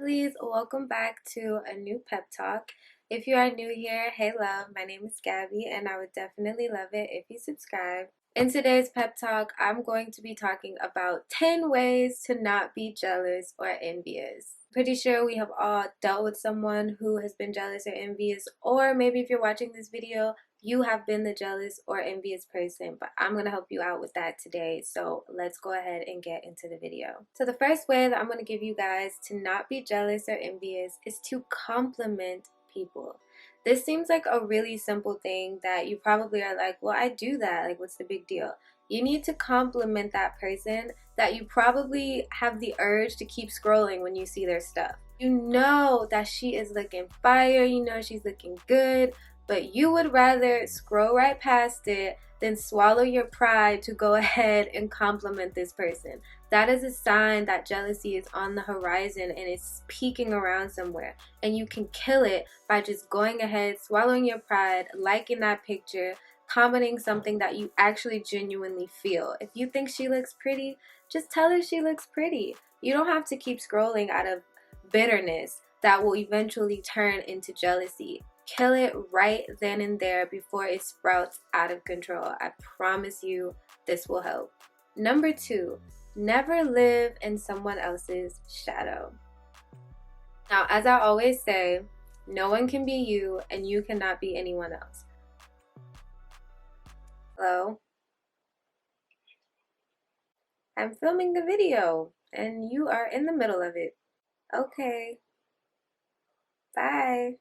lovelies, welcome back to a new pep talk. If you are new here, hey love, my name is Gabby and I would definitely love it if you subscribe. In today's pep talk, I'm going to be talking about 10 ways to not be jealous or envious. Pretty sure we have all dealt with someone who has been jealous or envious, or maybe if you're watching this video, you have been the jealous or envious person, but I'm going to help you out with that today. So let's go ahead and get into the video. So the first way that I'm going to give you guys to not be jealous or envious is to compliment people. This seems like a really simple thing that you probably are like, well, I do that. Like, what's the big deal? You need to compliment that person that you probably have the urge to keep scrolling when you see their stuff. You know that she is looking fire, you know she's looking good, but you would rather scroll right past it than swallow your pride to go ahead and compliment this person. That is a sign that jealousy is on the horizon and it's peeking around somewhere. And you can kill it by just going ahead, swallowing your pride, liking that picture, commenting something that you actually genuinely feel. If you think she looks pretty, just tell her she looks pretty. You don't have to keep scrolling out of bitterness that will eventually turn into jealousy. Kill it right then and there before it sprouts out of control. I promise you this will help. Number 2, never live in someone else's shadow. Now, as I always say, no one can be you and you cannot be anyone else. Hello? I'm filming the video and you are in the middle of it. Okay. Bye.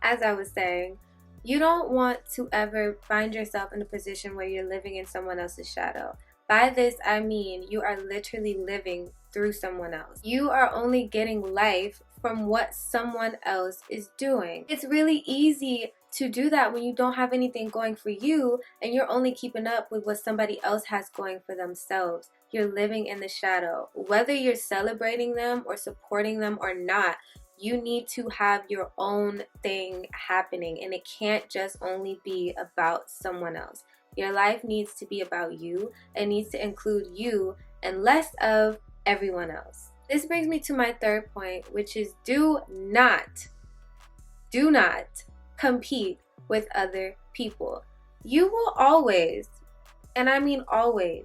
As I was saying, you don't want to ever find yourself in a position where you're living in someone else's shadow. By this, I mean you are literally living through someone else. You are only getting life from what someone else is doing. It's really easy to do that when you don't have anything going for you and you're only keeping up with what somebody else has going for themselves. You're living in the shadow. Whether you're celebrating them or supporting them or not, you need to have your own thing happening, and it can't just only be about someone else. Your life needs to be about you. It needs to include you and less of everyone else. This brings me to my third point, which is do not compete with other people. You will always, and I mean always,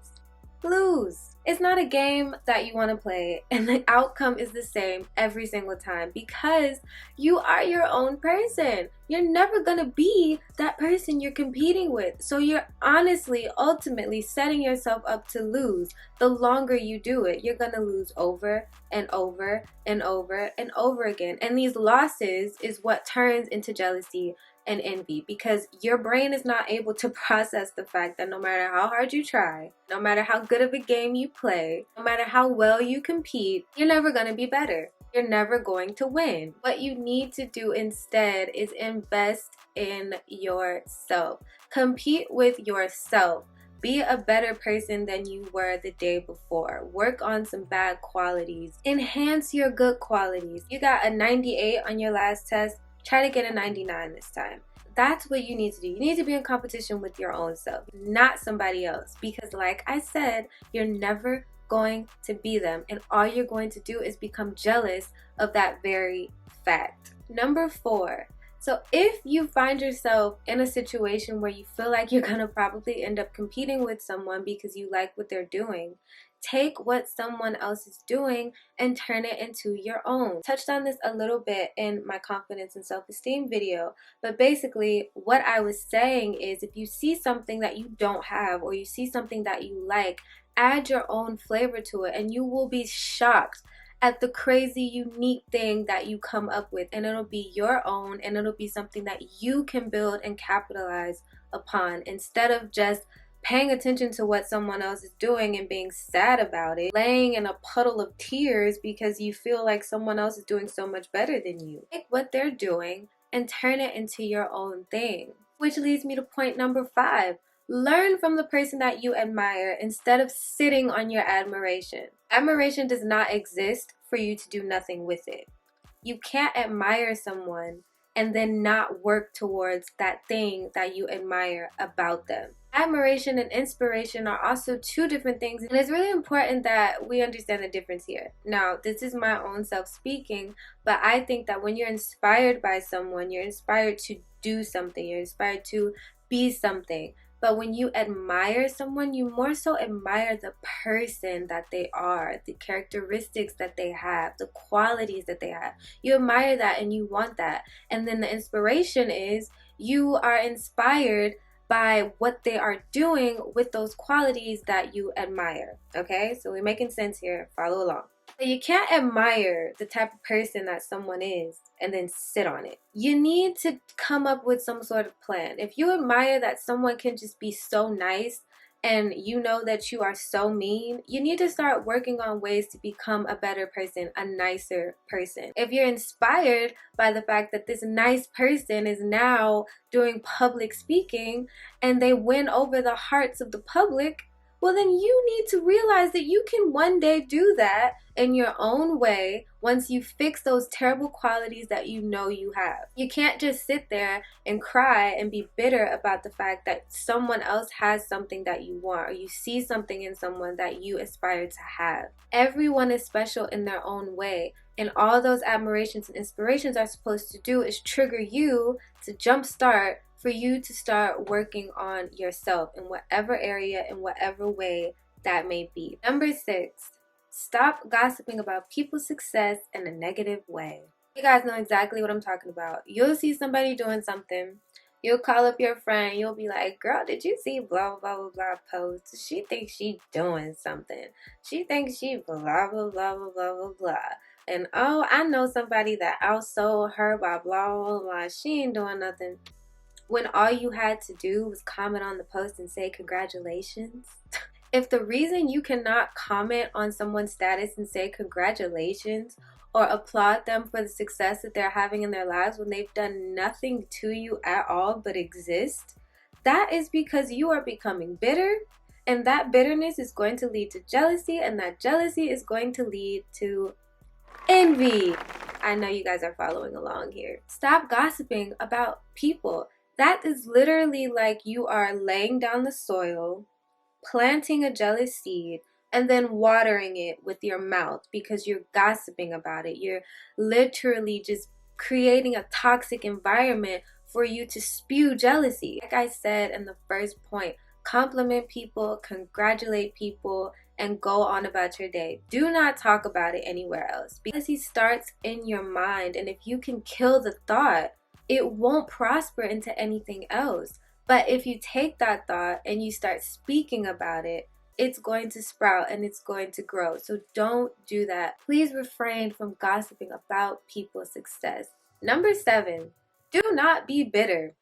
lose. It's not a game that you want to play and the outcome is the same every single time because you are your own person. You're never going to be that person you're competing with. So you're honestly, ultimately setting yourself up to lose. The longer you do it, you're going to lose over and over and over and over again. And these losses is what turns into jealousy and envy because your brain is not able to process the fact that no matter how hard you try, no matter how good of a game you play, no matter how well you compete, you're never going to be better. You're never going to win. What you need to do instead is invest in yourself. Compete with yourself. Be a better person than you were the day before. Work on some bad qualities. Enhance your good qualities. You got a 98 on your last test. Try to get a 99 this time. That's what you need to do. You need to be in competition with your own self, not somebody else. Because like I said, you're never going to be them. And all you're going to do is become jealous of that very fact. Number 4. So if you find yourself in a situation where you feel like you're going to probably end up competing with someone because you like what they're doing, take what someone else is doing and turn it into your own. Touched on this a little bit in my confidence and self-esteem video, but basically what I was saying is if you see something that you don't have or you see something that you like, add your own flavor to it and you will be shocked at the crazy unique thing that you come up with, and it'll be your own and it'll be something that you can build and capitalize upon instead of just paying attention to what someone else is doing and being sad about it, laying in a puddle of tears because you feel like someone else is doing so much better than you. Take what they're doing and turn it into your own thing. Which leads me to point number 5. Learn from the person that you admire instead of sitting on your admiration. Admiration does not exist for you to do nothing with it. You can't admire someone and then not work towards that thing that you admire about them. Admiration and inspiration are also two different things, and it's really important that we understand the difference here. Now, this is my own self speaking, but I think that when you're inspired by someone, you're inspired to do something, you're inspired to be something. But when you admire someone, you more so admire the person that they are, the characteristics that they have, the qualities that they have. You admire that and you want that. And then the inspiration is you are inspired by what they are doing with those qualities that you admire. Okay, so we're making sense here. Follow along. But you can't admire the type of person that someone is and then sit on it. You need to come up with some sort of plan. If you admire that someone can just be so nice and you know that you are so mean, you need to start working on ways to become a better person, a nicer person. If you're inspired by the fact that this nice person is now doing public speaking and they win over the hearts of the public, well, then you need to realize that you can one day do that in your own way once you fix those terrible qualities that you know you have. You can't just sit there and cry and be bitter about the fact that someone else has something that you want, or you see something in someone that you aspire to have. Everyone is special in their own way, and all those admirations and inspirations are supposed to do is trigger you to jumpstart for you to start working on yourself in whatever area, in whatever way that may be. Number 6, stop gossiping about people's success in a negative way. You guys know exactly what I'm talking about. You'll see somebody doing something. You'll call up your friend. You'll be like, girl, did you see blah, blah, blah, blah post? She thinks she doing something. She thinks she blah, blah, blah, blah, blah, blah, blah. And oh, I know somebody that outsold her by blah, blah, blah. She ain't doing nothing. When all you had to do was comment on the post and say congratulations. If the reason you cannot comment on someone's status and say congratulations or applaud them for the success that they're having in their lives when they've done nothing to you at all but exist, that is because you are becoming bitter, and that bitterness is going to lead to jealousy, and that jealousy is going to lead to envy. I know you guys are following along here. Stop gossiping about people. That is literally like you are laying down the soil, planting a jealous seed, and then watering it with your mouth because you're gossiping about it. You're literally just creating a toxic environment for you to spew jealousy. Like I said in the first point, compliment people, congratulate people, and go on about your day. Do not talk about it anywhere else because he starts in your mind, and if you can kill the thought, it won't prosper into anything else. But if you take that thought and you start speaking about it, it's going to sprout and it's going to grow. So don't do that. Please refrain from gossiping about people's success. Number 7, do not be bitter.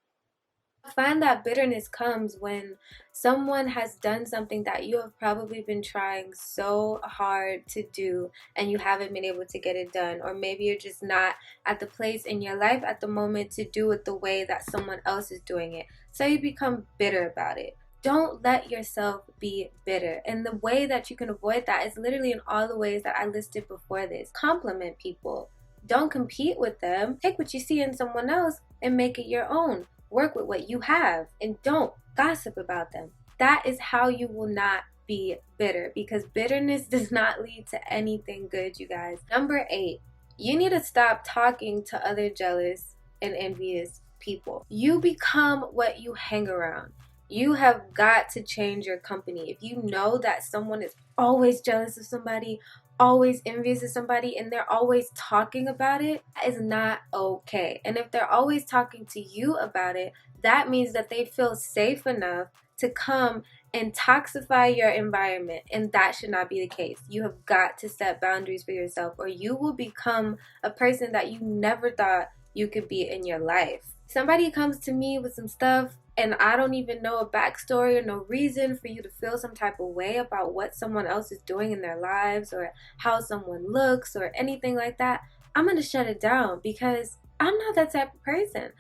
I find that bitterness comes when someone has done something that you have probably been trying so hard to do and you haven't been able to get it done, or maybe you're just not at the place in your life at the moment to do it the way that someone else is doing it, so you become bitter about it. Don't let yourself be bitter, and the way that you can avoid that is literally in all the ways that I listed before this. Compliment people. Don't compete with them. Take what you see in someone else and make it your own. Work with what you have and don't gossip about them. That is how you will not be bitter, because bitterness does not lead to anything good, you guys. Number 8, you need to stop talking to other jealous and envious people. You become what you hang around. You have got to change your company. If you know that someone is always jealous of somebody, always envious of somebody, and they're always talking about it, that is not okay. And if they're always talking to you about it, that means that they feel safe enough to come and toxify your environment, and that should not be the case. You have got to set boundaries for yourself, or you will become a person that you never thought you could be in your life. Somebody comes to me with some stuff and I don't even know a backstory or no reason for you to feel some type of way about what someone else is doing in their lives or how someone looks or anything like that, I'm going to shut it down because I'm not that type of person.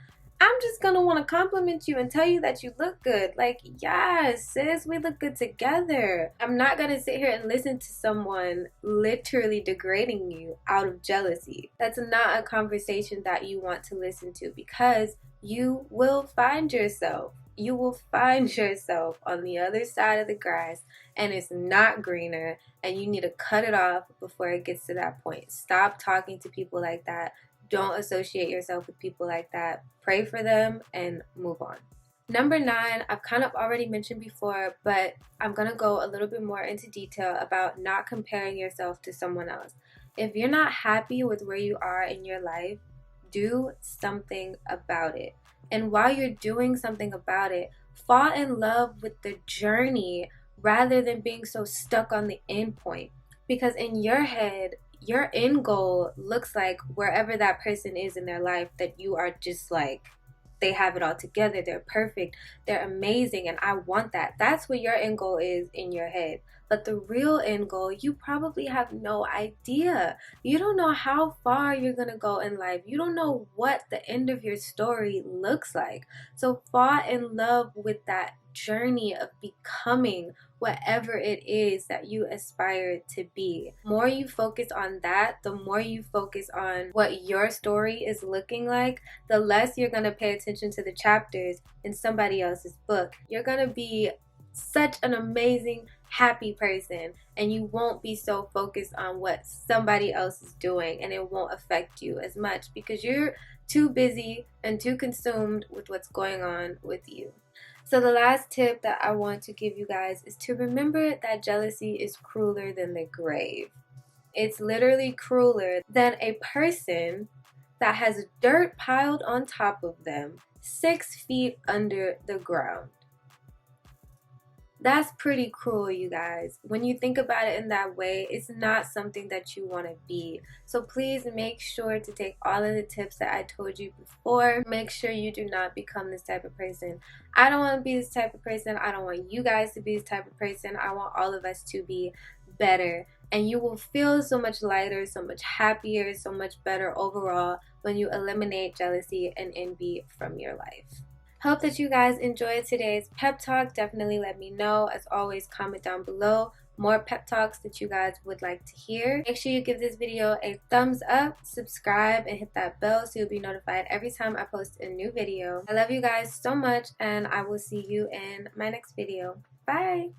I'm just gonna want to compliment you and tell you that you look good. Like, yes, sis, we look good together. I'm not gonna sit here and listen to someone literally degrading you out of jealousy. That's not a conversation that you want to listen to, because you will find yourself. You will find yourself on the other side of the grass, and it's not greener, and you need to cut it off before it gets to that point. Stop talking to people like that. Don't associate yourself with people like that. Pray for them and move on. Number 9, I've kind of already mentioned before, but I'm going to go a little bit more into detail about not comparing yourself to someone else. If you're not happy with where you are in your life, do something about it. And while you're doing something about it, fall in love with the journey rather than being so stuck on the end point. Because in your head, your end goal looks like wherever that person is in their life, that you are just like, they have it all together, they're perfect, they're amazing, and I want that. That's what your end goal is in your head. But the real end goal, you probably have no idea. You don't know how far you're gonna go in life. You don't know what the end of your story looks like. So fall in love with that journey of becoming whatever it is that you aspire to be. The more you focus on that, the more you focus on what your story is looking like, the less you're going to pay attention to the chapters in somebody else's book. You're going to be such an amazing, happy person, and you won't be so focused on what somebody else is doing, and it won't affect you as much because you're too busy and too consumed with what's going on with you. So the last tip that I want to give you guys is to remember that jealousy is crueler than the grave. It's literally crueler than a person that has dirt piled on top of them 6 feet under the ground. That's pretty cruel, you guys. When you think about it in that way, it's not something that you want to be. So please make sure to take all of the tips that I told you before. Make sure you do not become this type of person. I don't want to be this type of person. I don't want you guys to be this type of person. I want all of us to be better. And you will feel so much lighter, so much happier, so much better overall when you eliminate jealousy and envy from your life. Hope that you guys enjoyed today's pep talk. Definitely let me know. As always, comment down below more pep talks that you guys would like to hear. Make sure you give this video a thumbs up, subscribe, and hit that bell so you'll be notified every time I post a new video. I love you guys so much, and I will see you in my next video. Bye!